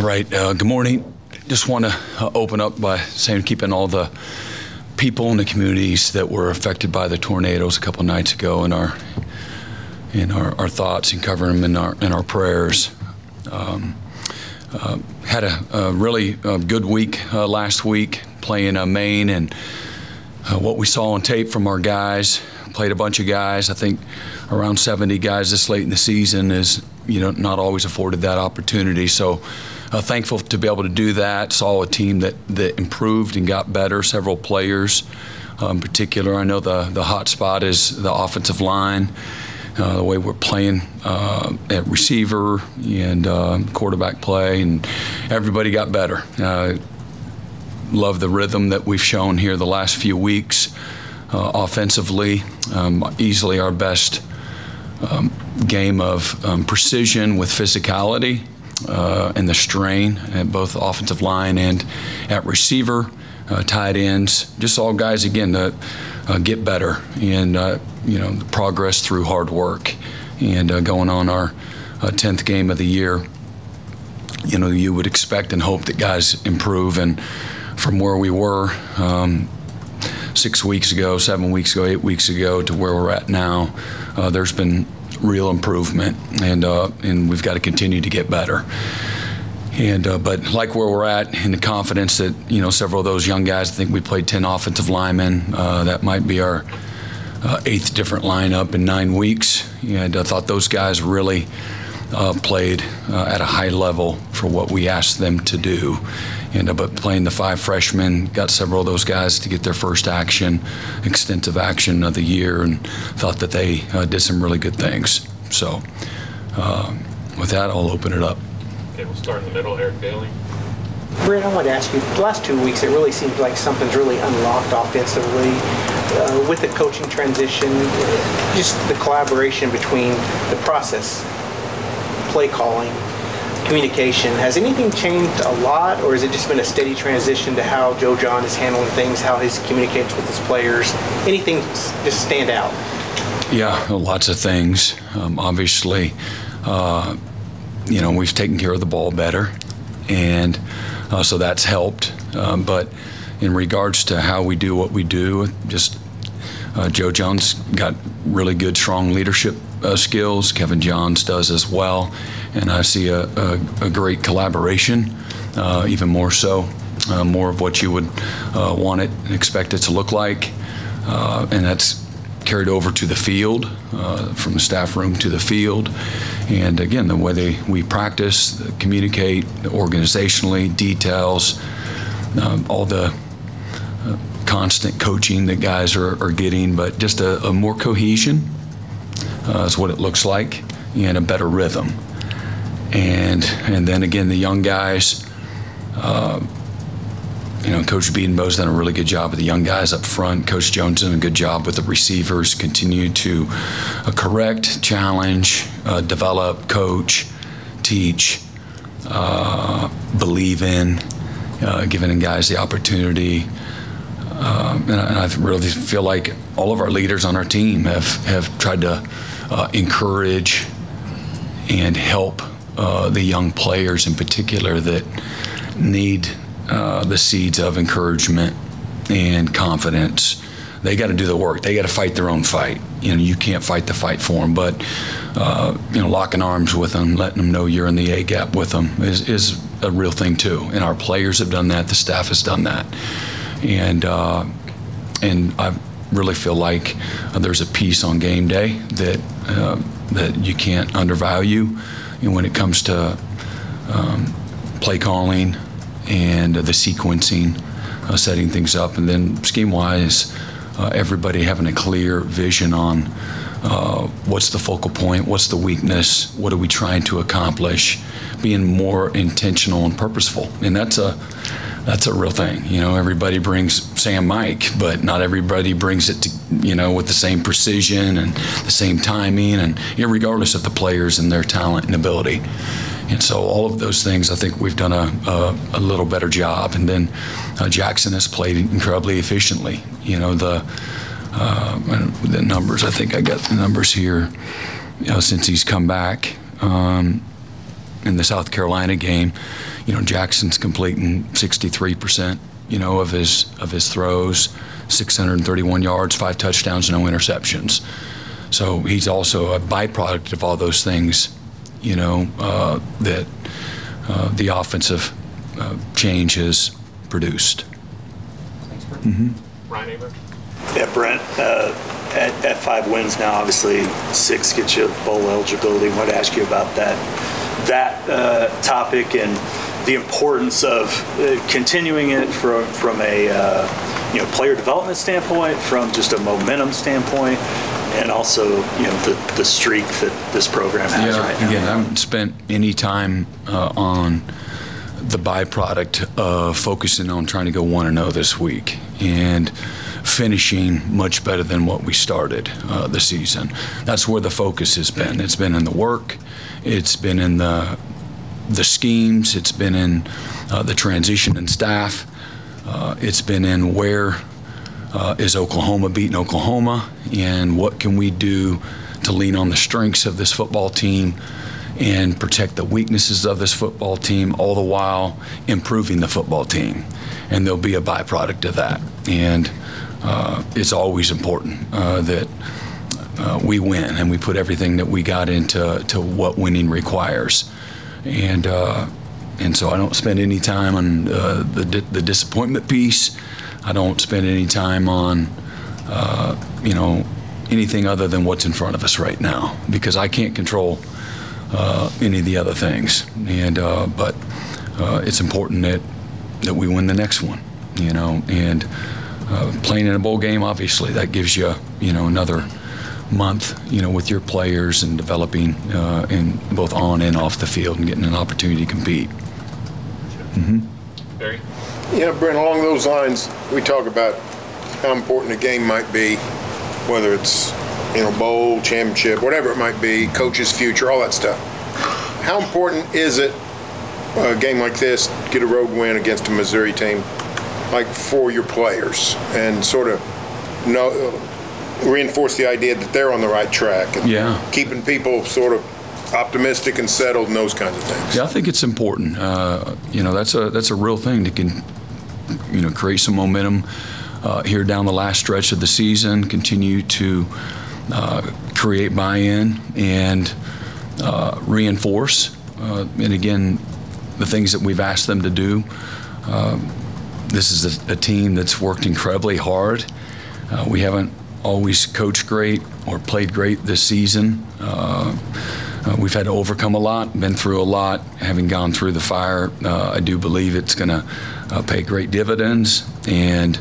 All right, good morning. Just want to open up by saying keeping all the people in the communities that were affected by the tornadoes a couple nights ago in our thoughts and covering them in our prayers. Had a really good week last week playing Maine, and what we saw on tape from our guys, played a bunch of guys. I think around 70 guys this late in the season is not always afforded that opportunity. So thankful to be able to do that. Saw a team that improved and got better. Several players in particular. I know the hot spot is the offensive line. The way we're playing at receiver and quarterback play, and everybody got better. Love the rhythm that we've shown here the last few weeks offensively. Easily our best game of precision with physicality and the strain at both offensive line and at receiver, tight ends, just all guys again that get better and the progress through hard work and going on our 10th game of the year. You would expect and hope that guys improve, and from where we were 6 weeks ago, 7 weeks ago, 8 weeks ago to where we're at now, there's been real improvement, and we've got to continue to get better. But like where we're at, and the confidence that several of those young guys, I think we played 10 offensive linemen. That might be our 8th different lineup in 9 weeks, and I thought those guys really played at a high level for what we asked them to do. But playing the 5 freshmen, got several of those guys to get their first extensive action of the year, and thought that they did some really good things. So with that, I'll open it up. Okay, we'll start in the middle, Eric Daly. Brent, I want to ask you, the last 2 weeks, it really seems like something's really unlocked offensively with the coaching transition, just the collaboration between the process, play calling, communication. Has anything changed a lot, or has it just been a steady transition to how Joe John is handling things, how he communicates with his players? Anything just stand out? Yeah, lots of things. Obviously, we've taken care of the ball better, and so that's helped. But in regards to how we do what we do, just Joe Jones got really good, strong leadership skills. Kevin Johns does as well, and I see a great collaboration, even more so, more of what you would want it and expect it to look like, and that's carried over to the field, from the staff room to the field. And again, the way we practice, communicate organizationally, details, all the constant coaching that guys are getting, but just a more cohesion is what it looks like, and a better rhythm. And then again, the young guys, Coach Bedenbaugh's done a really good job with the young guys up front. Coach Jones done a good job with the receivers, continue to correct, challenge, develop, coach, teach, believe in, giving guys the opportunity. And I really feel like all of our leaders on our team have tried to encourage and help the young players in particular that need the seeds of encouragement and confidence. They got to do the work. They got to fight their own fight. You can't fight the fight for them, but locking arms with them, letting them know you're in the A gap with them is a real thing too. And our players have done that. The staff has done that. And I really feel like there's a piece on game day that you can't undervalue when it comes to play calling and the sequencing, setting things up, and then scheme-wise, everybody having a clear vision on what's the focal point, what's the weakness, what are we trying to accomplish, being more intentional and purposeful. And that's a real thing. Everybody brings Sam Mike, but not everybody brings it to, with the same precision and the same timing, and regardless of the players and their talent and ability. And so all of those things, I think we've done a little better job. And then Jackson has played incredibly efficiently. The numbers, I think I got the numbers here, since he's come back. in the South Carolina game, Jackson's completing 63%, of his throws, 631 yards, 5 touchdowns, no interceptions. So he's also a byproduct of all those things, that the offensive change has produced. Thanks, Brent. Mm-hmm. Ryan Aber? Yeah, Brent, at 5 wins now, obviously 6 gets you bowl eligibility. I wanted to ask you about that topic and the importance of continuing it from a player development standpoint, from just a momentum standpoint, and also the streak that this program has right now. Again, I haven't spent any time on the byproduct of focusing on trying to go 1-0 this week and finishing much better than what we started the season. That's where the focus has been. It's been in the work. It's been in the schemes. It's been in the transition in staff. It's been in where is Oklahoma beating Oklahoma, and what can we do to lean on the strengths of this football team and protect the weaknesses of this football team, all the while improving the football team. And there'll be a byproduct of that. And it's always important that we win and we put everything that we got into what winning requires. And so I don't spend any time on the disappointment piece. I don't spend any time on anything other than what's in front of us right now, because I can't control any of the other things. And but it's important that we win the next one, and playing in a bowl game, obviously that gives you another month with your players and developing in both on and off the field and getting an opportunity to compete. Mm-hmm. Barry? Brent, along those lines, we talk about how important a game might be, whether it's bowl, championship, whatever it might be, coach's future, all that stuff. How important is it, a game like this, get a road win against a Missouri team, like for your players, and sort of reinforce the idea that they're on the right track, and keeping people sort of optimistic and settled and those kinds of things? Yeah, I think it's important. That's a real thing to create some momentum here down the last stretch of the season, continue to create buy-in and reinforce, and again, the things that we've asked them to do. This is a team that's worked incredibly hard. We haven't always coached great or played great this season. We've had to overcome a lot, been through a lot. Having gone through the fire, I do believe it's going to pay great dividends. And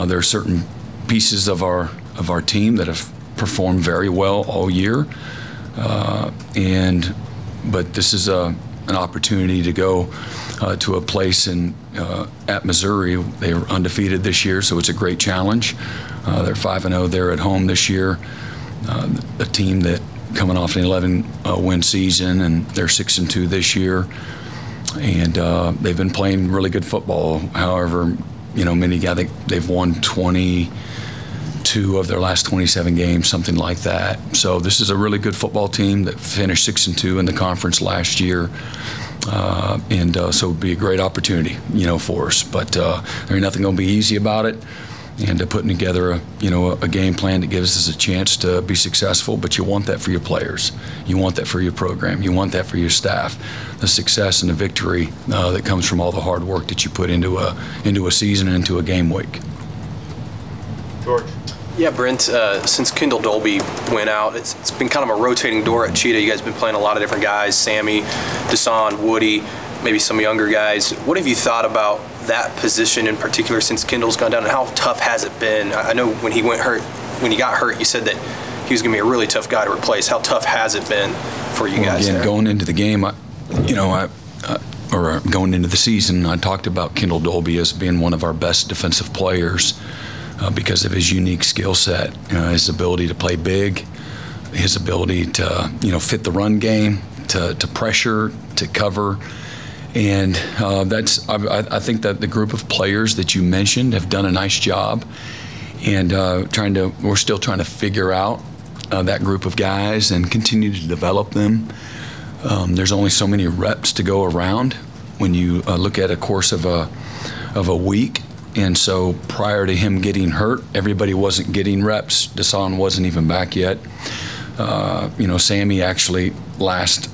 there are certain pieces of our team that have performed very well all year. But this is an opportunity to go to a place at Missouri. They were undefeated this year, so it's a great challenge. They're 5-0 there at home this year. A team that coming off an 11-win season, and they're 6-2 this year. And they've been playing really good football. However, I think they've won 22 of their last 27 games, something like that. So this is a really good football team that finished 6-2 in the conference last year. So it would be a great opportunity, for us. But there ain't nothing going to be easy about it. And putting together a game plan that gives us a chance to be successful. But you want that for your players. You want that for your program. You want that for your staff. The success and the victory that comes from all the hard work that you put into a season and into a game week. George? Yeah, Brent, since Kendall Dolby went out, it's been kind of a rotating door at Cheetah. You guys have been playing a lot of different guys, Sammy, Deshaun, Woody, maybe some younger guys. What have you thought about that position in particular since Kendall's gone down, and how tough has it been? I know when he got hurt, you said that he was going to be a really tough guy to replace. How tough has it been for you guys? Again, going into the game, or going into the season, I talked about Kendall Dolby as being one of our best defensive players because of his unique skill set, his ability to play big, his ability to fit the run game, to pressure, to cover. And I think that the group of players that you mentioned have done a nice job, and we're still trying to figure out that group of guys and continue to develop them. there's only so many reps to go around when you look at a course of a week. And so prior to him getting hurt, everybody wasn't getting reps. Dasan wasn't even back yet. Sammy actually last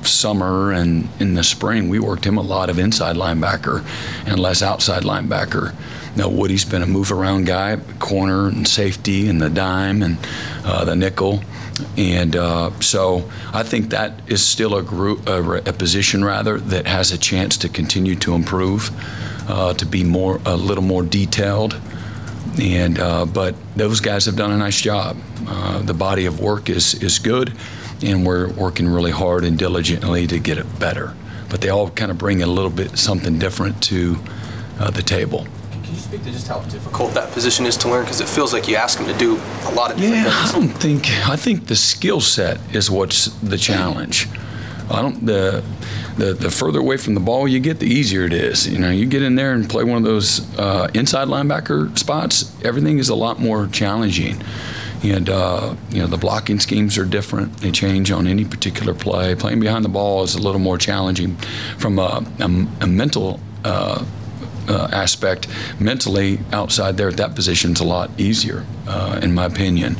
summer and in the spring, we worked him a lot of inside linebacker and less outside linebacker. Now Woody's been a move around guy, corner and safety and the dime and the nickel. And so I think that is still a position rather that has a chance to continue to improve, to be a little more detailed. And but those guys have done a nice job. The body of work is good, and we're working really hard and diligently to get it better. But they all kind of bring a little bit something different to the table. Can you speak to just how difficult that position is to learn? Because it feels like you ask them to do a lot of different things. I think the skill set is what's the challenge. The further away from the ball you get, the easier it is. You get in there and play one of those inside linebacker spots, everything is a lot more challenging. And the blocking schemes are different. They change on any particular play. Playing behind the ball is a little more challenging from a mental aspect. Mentally, outside there at that position is a lot easier, in my opinion.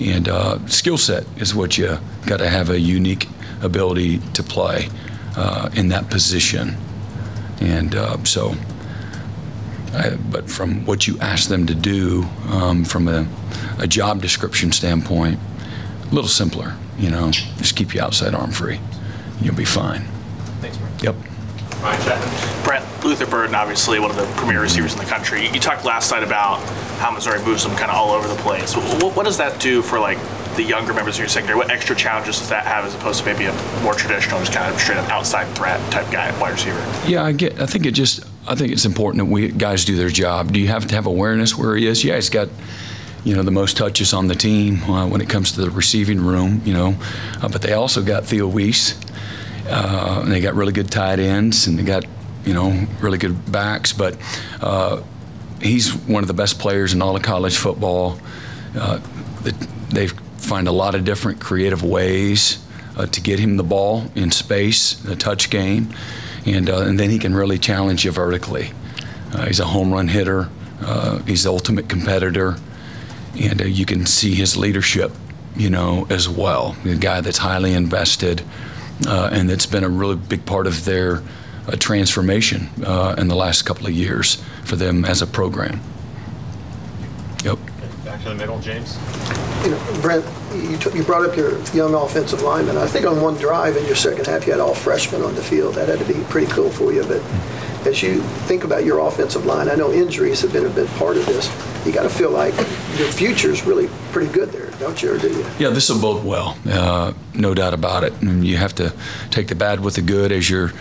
And skill set is what you got to have a unique ability to play in that position. And but from what you ask them to do, from a job description standpoint, a little simpler. Just keep your outside arm free. You'll be fine. Thanks, Brent. Yep. Ryan Chapman. Brent, Luther Burden, obviously one of the premier receivers in the country. You talked last night about how Missouri moves them kind of all over the place. What does that do for the younger members of your secondary? What extra challenges does that have as opposed to maybe a more traditional, just kind of straight up outside threat type guy, wide receiver? Yeah, I think it's important that guys do their job. Do you have to have awareness where he is? Yeah, he's got the most touches on the team when it comes to the receiving room. But they also got Theo Weiss. And they got really good tight ends, and they got really good backs. But he's one of the best players in all of college football. They find a lot of different creative ways to get him the ball in space, the touch game, and then he can really challenge you vertically. He's a home run hitter. He's the ultimate competitor, and you can see his leadership, as well. The guy that's highly invested. And it's been a really big part of their transformation in the last couple of years for them as a program. Yep. Back to the middle, James. Brent, you brought up your young offensive lineman. I think on one drive in your second half, you had all freshmen on the field. That had to be pretty cool for you. But as you think about your offensive line, I know injuries have been a big part of this. You got to feel like your future is really pretty good there, don't you, or do you? Yeah, this will bode well, no doubt about it. And you have to take the bad with the good as you're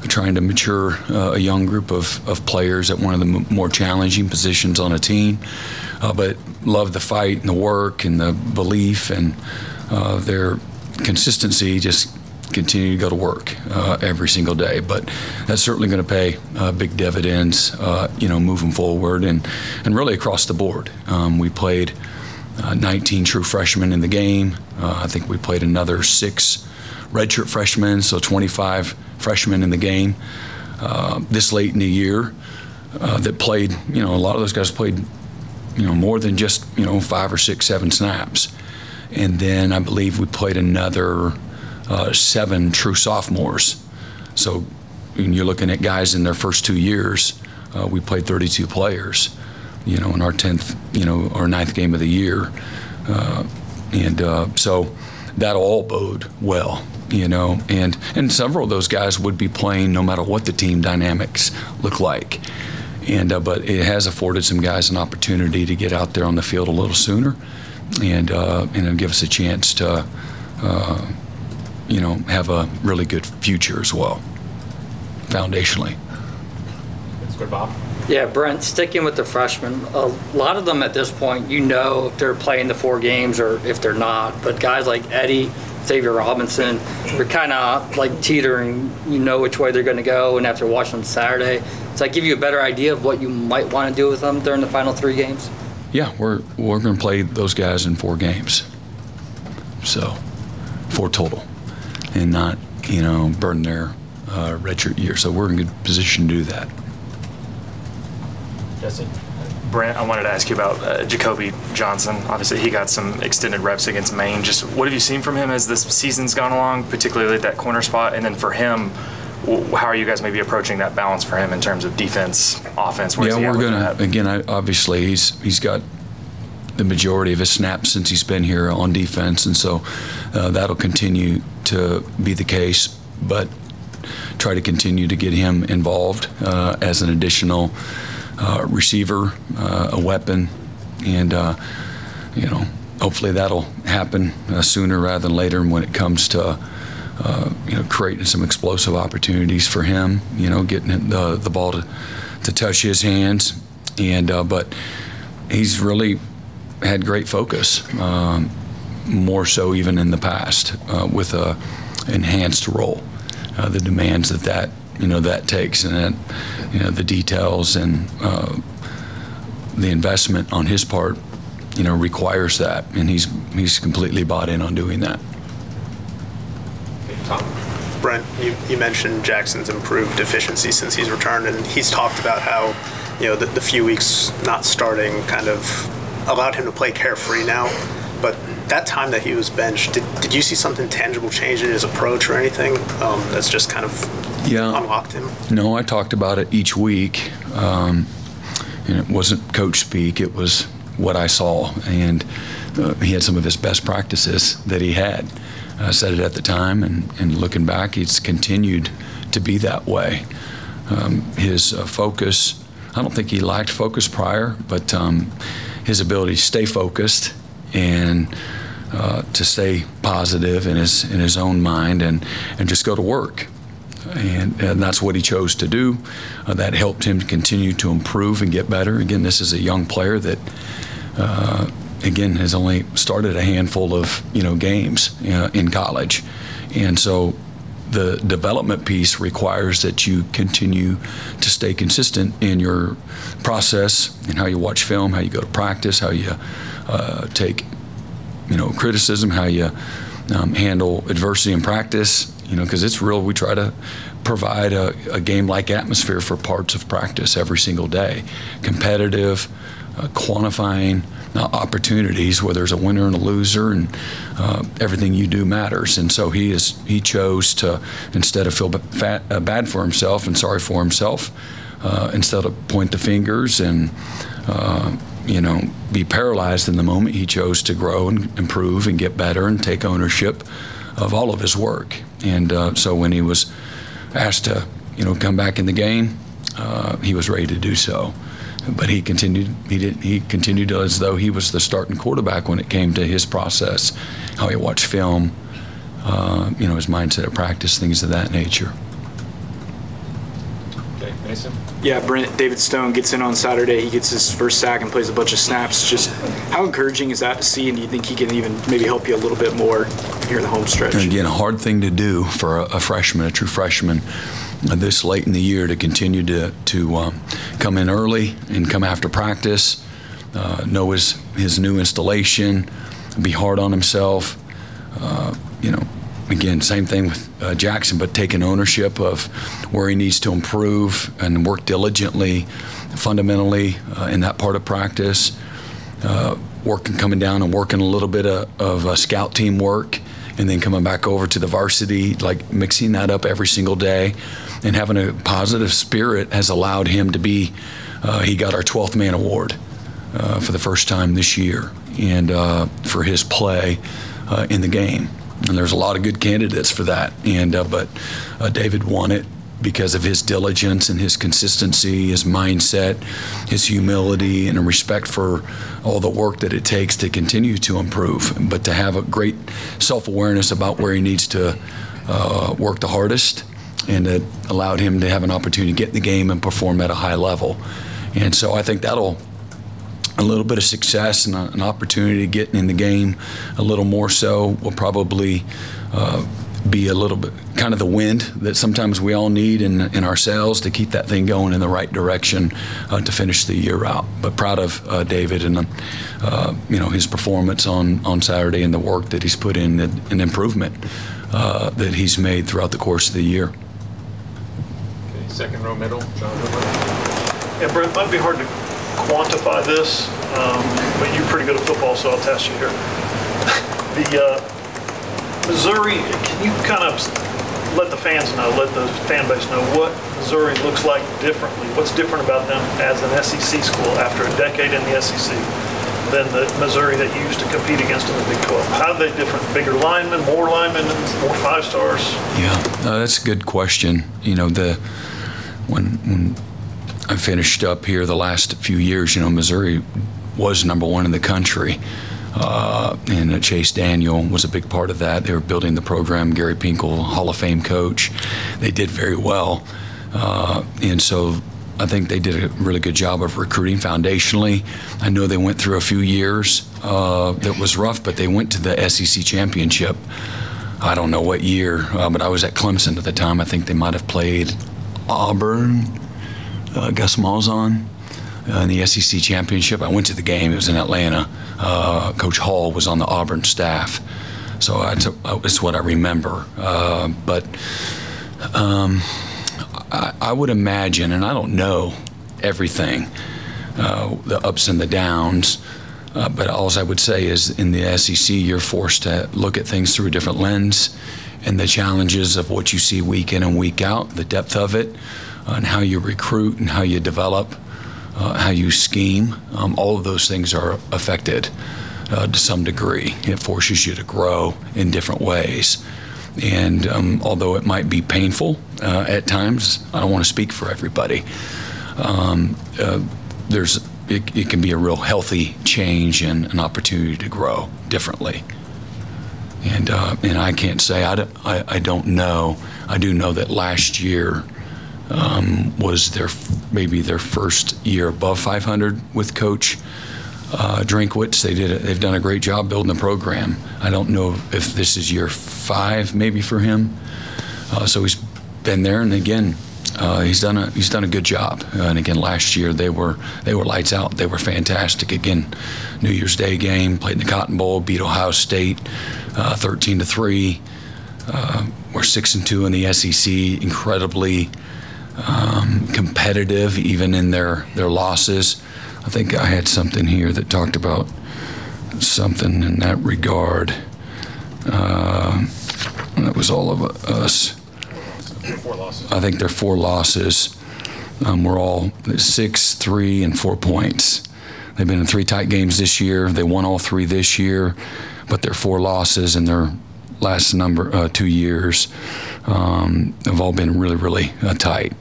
trying to mature a young group of players at one of the more challenging positions on a team. But love the fight and the work and the belief and their consistency, just continue to go to work every single day. But that's certainly going to pay big dividends, moving forward and really across the board. We played 19 true freshmen in the game. I think we played another 6 redshirt freshmen, so 25 freshmen in the game this late in the year that played. A lot of those guys played, more than just 5 or 6, 7 snaps. And then I believe we played another 7 true sophomores. So when you're looking at guys in their first 2 years, we played 32 players, in our 10th, our 9th game of the year. So that'll all bode well, and several of those guys would be playing no matter what the team dynamics look like. But it has afforded some guys an opportunity to get out there on the field a little sooner and give us a chance to have a really good future as well, foundationally. Let's go to Bob. Yeah, Brent, sticking with the freshmen, a lot of them at this point, if they're playing the 4 games or if they're not. But guys like Eddie, Xavier Robinson, they're kind of like teetering, which way they're going to go. And after watching them Saturday, does that give you a better idea of what you might want to do with them during the final 3 games? Yeah, we're going to play those guys in 4 games. So 4 total. And not burn their redshirt year. So we're in a good position to do that. Jesse? Brent, I wanted to ask you about Jacobe Johnson. Obviously, he got some extended reps against Maine. Just what have you seen from him as this season's gone along, particularly at that corner spot? And then for him, how are you guys maybe approaching that balance for him in terms of defense, offense? Yeah, we're going to, again, obviously, he's got the majority of his snaps since he's been here on defense, and so that'll continue to be the case, but try to continue to get him involved as an additional receiver, a weapon, and hopefully that'll happen sooner rather than later when it comes to creating some explosive opportunities for him, getting the ball to touch his hands, and but he's really had great focus, more so even in the past, with a enhanced role, the demands that takes, and that the details and the investment on his part requires that, and he's completely bought in on doing that. Tom? Brent, you mentioned Jackson's improved efficiency since he's returned, and he's talked about how the few weeks not starting kind of allowed him to play carefree now. But that time that he was benched, did you see something tangible change in his approach or anything that's just kind of unlocked him? No, I talked about it each week, and it wasn't coach speak. It was what I saw, and he had some of his best practices that he had. I said it at the time, and looking back, it's continued to be that way. His focus, I don't think he lacked focus prior, but his ability to stay focused and to stay positive in his own mind and just go to work. And that's what he chose to do. That helped him to continue to improve and get better. Again, this is a young player that again, has only started a handful of games in college, and so the development piece requires that you continue to stay consistent in your process and how you watch film, how you go to practice, how you take criticism, how you handle adversity in practice. Because it's real. We try to provide a game-like atmosphere for parts of practice every single day, competitive, quantifying opportunities where there's a winner and a loser, and everything you do matters. And so he chose to, instead of feel bad for himself and sorry for himself, instead of point the fingers and be paralyzed in the moment, he chose to grow and improve and get better and take ownership of all of his work. And so when he was asked to come back in the game, he was ready to do so. But he continued as though he was the starting quarterback when it came to his process, how he watched film, his mindset at practice, things of that nature. Okay, Mason? Yeah, Brent, David Stone gets in on Saturday. He gets his first sack and plays a bunch of snaps. Just how encouraging is that to see, and do you think he can even maybe help you a little bit more here in the home stretch? And again, a hard thing to do for a freshman, a true freshman, this late in the year, to continue to come in early and come after practice, know his new installation, be hard on himself. Again, same thing with Jackson, but taking ownership of where he needs to improve and work diligently, fundamentally in that part of practice, coming down and working a little bit of scout team work, and then coming back over to the varsity, like mixing that up every single day, and having a positive spirit has allowed him to be, he got our 12th man award for the first time this year, and for his play in the game. And there's a lot of good candidates for that, and but David won it because of his diligence and his consistency, his mindset, his humility, and a respect for all the work that it takes to continue to improve, but to have a great self-awareness about where he needs to work the hardest, and it allowed him to have an opportunity to get in the game and perform at a high level. And so I think that'll, a little bit of success and an opportunity to get in the game a little more so will probably be a little bit kind of the wind that sometimes we all need in ourselves to keep that thing going in the right direction to finish the year out. But proud of David and his performance on Saturday and the work that he's put in and improvement that he's made throughout the course of the year. Okay, second row middle, John. Yeah, Brent, it might be hard to quantify this, but you're pretty good at football, so I'll test you here. Missouri, can you kind of let the fans know, let the fan base know what Missouri looks like differently? What's different about them as an SEC school after a decade in the SEC than the Missouri that you used to compete against in the Big 12? How are they different? Bigger linemen, more 5 stars? Yeah, that's a good question. You know, when I finished up here the last few years, Missouri was #1 in the country. And Chase Daniel was a big part of that. They were building the program. Gary Pinkel, Hall of Fame coach. They did very well. And so I think they did a really good job of recruiting foundationally. I know they went through a few years that was rough, but they went to the SEC championship. I don't know what year, but I was at Clemson at the time. I think they might have played Auburn, Gus Malzahn. In the SEC championship. I went to the game. It was in Atlanta. Coach Hall was on the Auburn staff, so it's what I remember. But I would imagine, and I don't know everything, the ups and the downs, but all I would say is in the SEC, you're forced to look at things through a different lens, and the challenges of what you see week in and week out, the depth of it, and how you recruit and how you develop. How you scheme, all of those things are affected to some degree. It forces you to grow in different ways. And although it might be painful at times, I don't want to speak for everybody, it can be a real healthy change and an opportunity to grow differently. And I can't say, I don't know. I do know that last year was maybe their first year above 500 with Coach Drinkwitz. They've done a great job building the program. I don't know if this is year 5 maybe for him. So he's been there, and again, he's done a good job. And again, last year they were lights out. They were fantastic. Again, New Year's Day game, played in the Cotton Bowl, beat Ohio State 13-3. We're 6-2 in the SEC. Incredibly competitive even in their losses. I think I had something here that talked about something in that regard. That was all of us. 4 losses. I think their 4 losses were all 6, 3, and 4 points. They've been in 3 tight games this year. They won all 3 this year, but their 4 losses in their last 2 years have all been really, really tight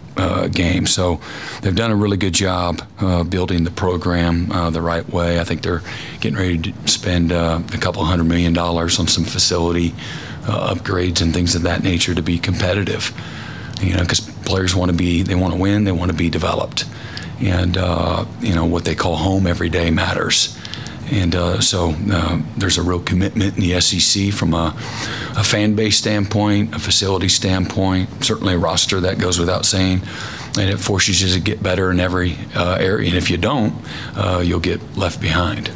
games. So they've done a really good job building the program the right way. I think they're getting ready to spend a couple $100 million on some facility upgrades and things of that nature to be competitive. Because players want to win, they want to be developed, and what they call home every day matters. And so there's a real commitment in the SEC from a fan base standpoint, a facility standpoint, certainly a roster, that goes without saying, and it forces you to get better in every area. And if you don't, you'll get left behind.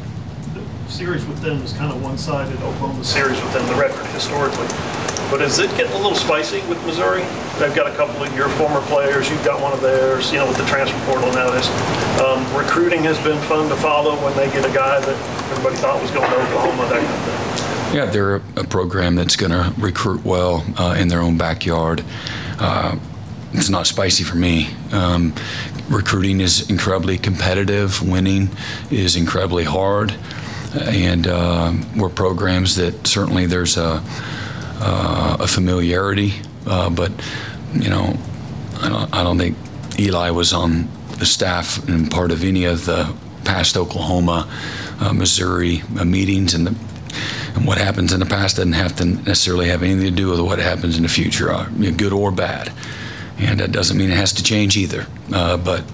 The series with them is kind of one-sided. Oklahoma's series with them, the record historically. But is it getting a little spicy with Missouri? They've got a couple of your former players. You've got one of theirs, with the transfer portal nowadays. Recruiting has been fun to follow when they get a guy that everybody thought was going to Oklahoma, that kind of thing. Yeah, they're a program that's going to recruit well in their own backyard. It's not spicy for me. Recruiting is incredibly competitive. Winning is incredibly hard. And we're programs that certainly there's a familiarity, but I don't think Eli was on the staff and part of any of the past Oklahoma, Missouri meetings, and what happens in the past doesn't have to necessarily have anything to do with what happens in the future, good or bad, and that doesn't mean it has to change either. But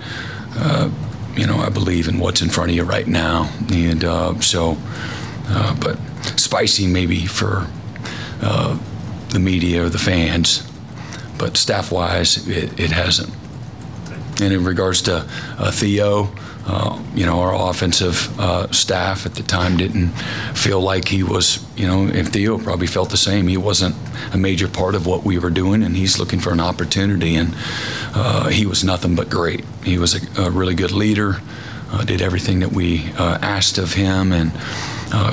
I believe in what's in front of you right now, and but spicy maybe for the media or the fans, but staff-wise, it hasn't. And in regards to Theo, our offensive staff at the time didn't feel like he was, and Theo probably felt the same. He wasn't a major part of what we were doing, and he's looking for an opportunity, and he was nothing but great. He was a really good leader, did everything that we asked of him, and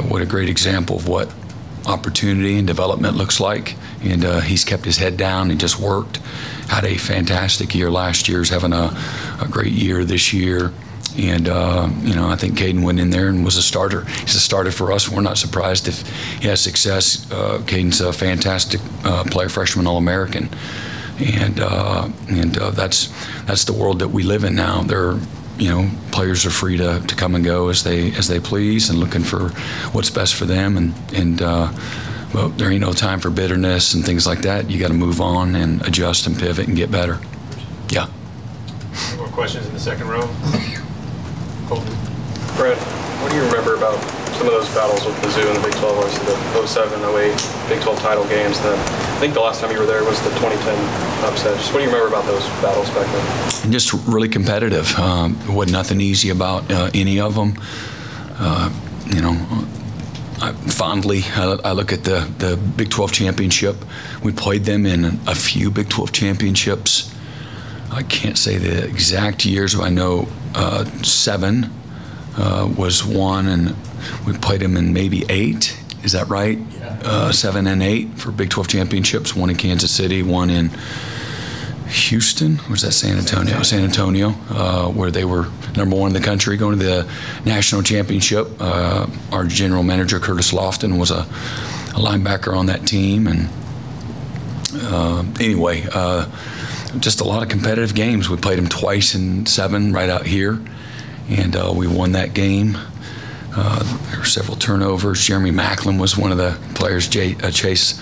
what a great example of what opportunity and development looks like. And he's kept his head down and just worked. Had a fantastic year last year. He's having a great year this year. And, I think Caden went in there and was a starter. He's a starter for us. We're not surprised if he has success. Caden's a fantastic player, freshman All-American. And that's the world that we live in now. Players are free to come and go as they please and looking for what's best for them. And well, there ain't no time for bitterness and things like that. You got to move on and adjust and pivot and get better. Yeah. Any more questions in the second row? Brent, what do you remember about some of those battles with Mizzou in the Big 12, obviously the 07, 08 Big 12 title games? Then I think the last time you were there was the 2010 upset. Just what do you remember about those battles back then? And just really competitive. Wasn't nothing easy about any of them. Fondly, I look at the Big 12 championship. We played them in a few Big 12 championships. I can't say the exact years, but I know 7 was one, and we played them in maybe 8. Is that right? Yeah. 7 and 8 for Big 12 championships. One in Kansas City, one in Houston. Or was that San Antonio? San Antonio, where they were #1 in the country, going to the national championship. Our general manager, Curtis Lofton, was a linebacker on that team, and anyway. Just a lot of competitive games. We played them twice in 7 right out here, and we won that game. There were several turnovers. Jeremy Macklin was one of the players. Chase,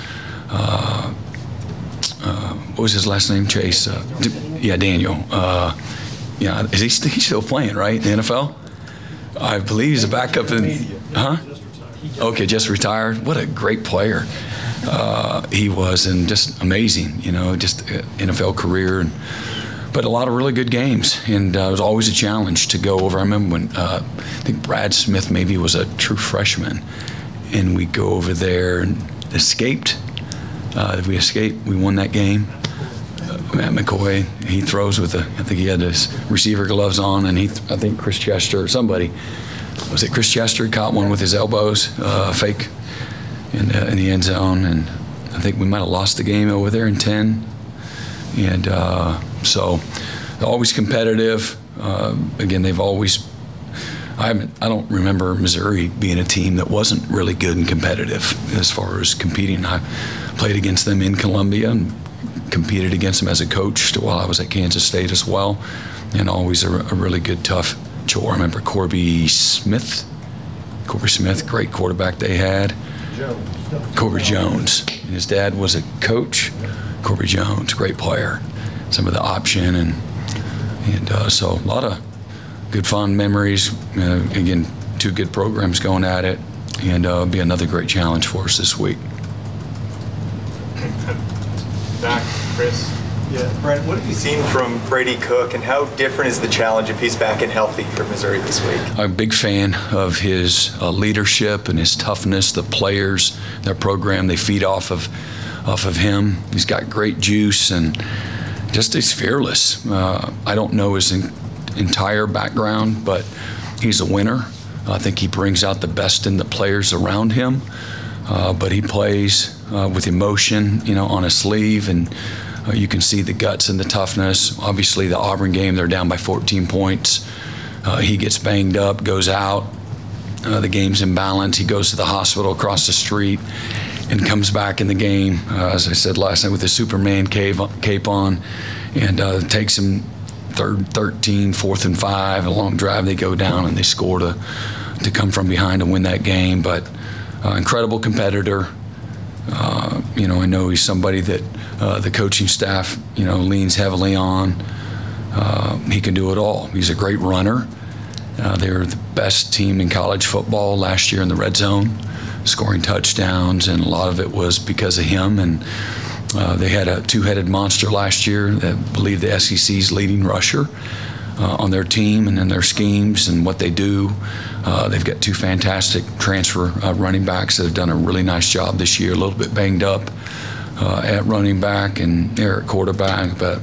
what was his last name? Chase. Daniel. Is he still playing, right, in the NFL? I believe he's a backup in. Huh? Okay, just retired. What a great player. He was, and just amazing, just NFL career, but a lot of really good games, and it was always a challenge to go over. I remember when I think Brad Smith maybe was a true freshman, and we go over there and escaped. We escaped. We won that game. Matt McCoy, he throws with I think he had his receiver gloves on, and I think Chris Chester or somebody, was it Chris Chester, caught one with his elbows, fake. In the end zone, and I think we might have lost the game over there in 10. And so they're always competitive. Again, they've always. I don't remember Missouri being a team that wasn't really good and competitive as far as competing. I played against them in Columbia and competed against them as a coach while I was at Kansas State as well, and always a really good, tough chore. I remember Corby Smith, great quarterback they had. Corby Jones, and his dad was a coach. Corby Jones, great player. Some of the option, and so a lot of good fond memories. Again, 2 good programs going at it, and it'll be another great challenge for us this week. Back, Chris. Yeah, Brent, what have you seen from Brady Cook, and how different is the challenge if he's back and healthy for Missouri this week? I'm a big fan of his leadership and his toughness. The players, their program, they feed off of him. He's got great juice, and just he's fearless. I don't know his entire background, but he's a winner. I think he brings out the best in the players around him, but he plays with emotion, on his sleeve, and you can see the guts and the toughness. Obviously, the Auburn game, they're down by 14 points. He gets banged up, goes out. The game's in balance. He goes to the hospital across the street and comes back in the game, as I said last night, with the Superman cape on, and takes him 13, 4th and 5, a long drive. They go down and they score to come from behind and win that game. But incredible competitor. I know he's somebody that the coaching staff, leans heavily on. He can do it all. He's a great runner. They were the best team in college football last year in the red zone. scoring touchdowns, and a lot of it was because of him. And they had a two-headed monster last year that I believe the SEC's leading rusher on their team and in their schemes and what they do. They've got two fantastic transfer running backs that have done a really nice job this year, a little bit banged up at running back and they're at quarterback, but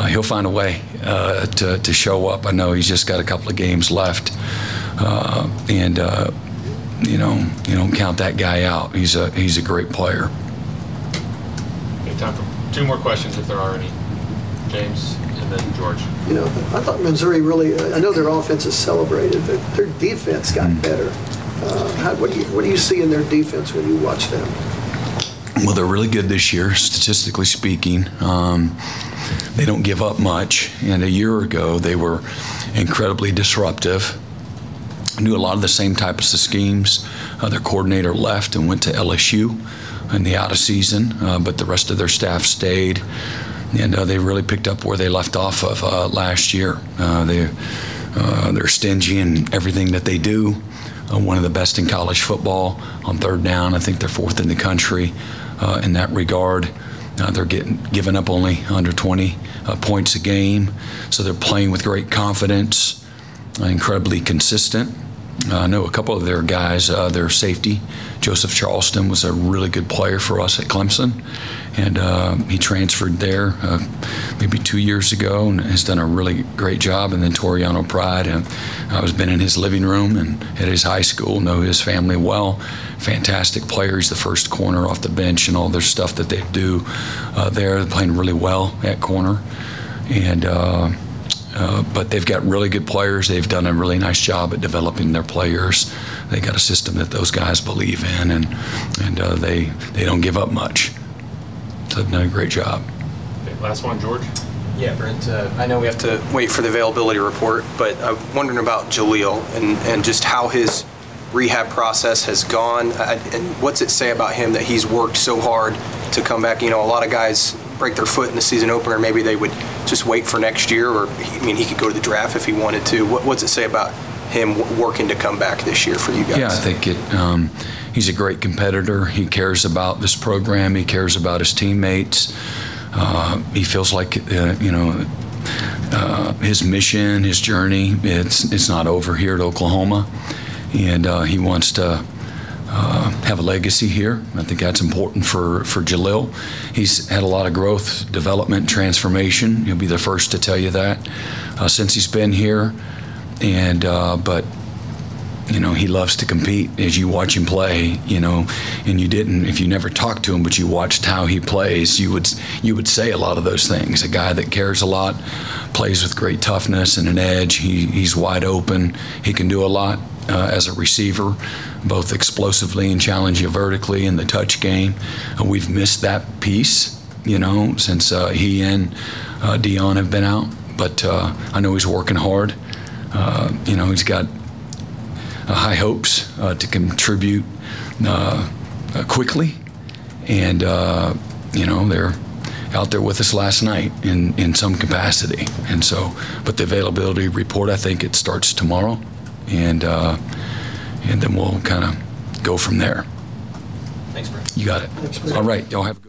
he'll find a way to show up. I know he's just got a couple of games left, and you don't count that guy out. He's a great player. Okay, time for two more questions if there are any. James and then George. I thought Missouri really, I know their offense is celebrated, but their defense got better. What do you see in their defense when you watch them? Well, they're really good this year, statistically speaking. They don't give up much, and a year ago they were incredibly disruptive. Knew a lot of the same types of schemes. Their coordinator left and went to LSU in the out of season, but the rest of their staff stayed, and they really picked up where they left off of last year. They're stingy in everything that they do. One of the best in college football on third down. I think they're fourth in the country in that regard. They're giving up only under 20 points a game, so they're playing with great confidence, incredibly consistent. I know a couple of their guys, their safety, Joseph Charleston, was a really good player for us at Clemson, and he transferred there maybe 2 years ago and has done a really great job. And then Toriano Pride, I was been in his living room and at his high school, know his family well. Fantastic player. He's the first corner off the bench and all their stuff that they do there. They're playing really well at corner, and but they've got really good players. They've done a really nice job at developing their players. They got a system that those guys believe in, and they don't give up much. So they've done a great job. Okay, last one, George. Yeah, Brent, I know we have to wait for the availability report, but I'm wondering about Jalil and just how his rehab process has gone, and what's it say about him that he's worked so hard to come back? A lot of guys break their foot in the season opener, maybe they would just wait for next year, or he could go to the draft if he wanted to. What's it say about him working to come back this year for you guys? Yeah, I think he's a great competitor. He cares about this program. He cares about his teammates. He feels like his mission, his journey, it's not over here at Oklahoma, and he wants to have a legacy here. I think that's important for Jalil. He's had a lot of growth, development, transformation. He'll be the first to tell you that since he's been here. And but he loves to compete. As you watch him play, and if you never talked to him, but you watched how he plays, you would say a lot of those things. A guy that cares a lot, plays with great toughness and an edge. He's wide open. He can do a lot as a receiver, both explosively and challenge you vertically in the touch game. We've missed that piece, since he and Dion have been out. But I know he's working hard. He's got high hopes to contribute quickly, and they're out there with us last night in some capacity. And so, but the availability report, I think it starts tomorrow, and then we'll kind of go from there. Thanks, Brent. You got it. All right, y'all have.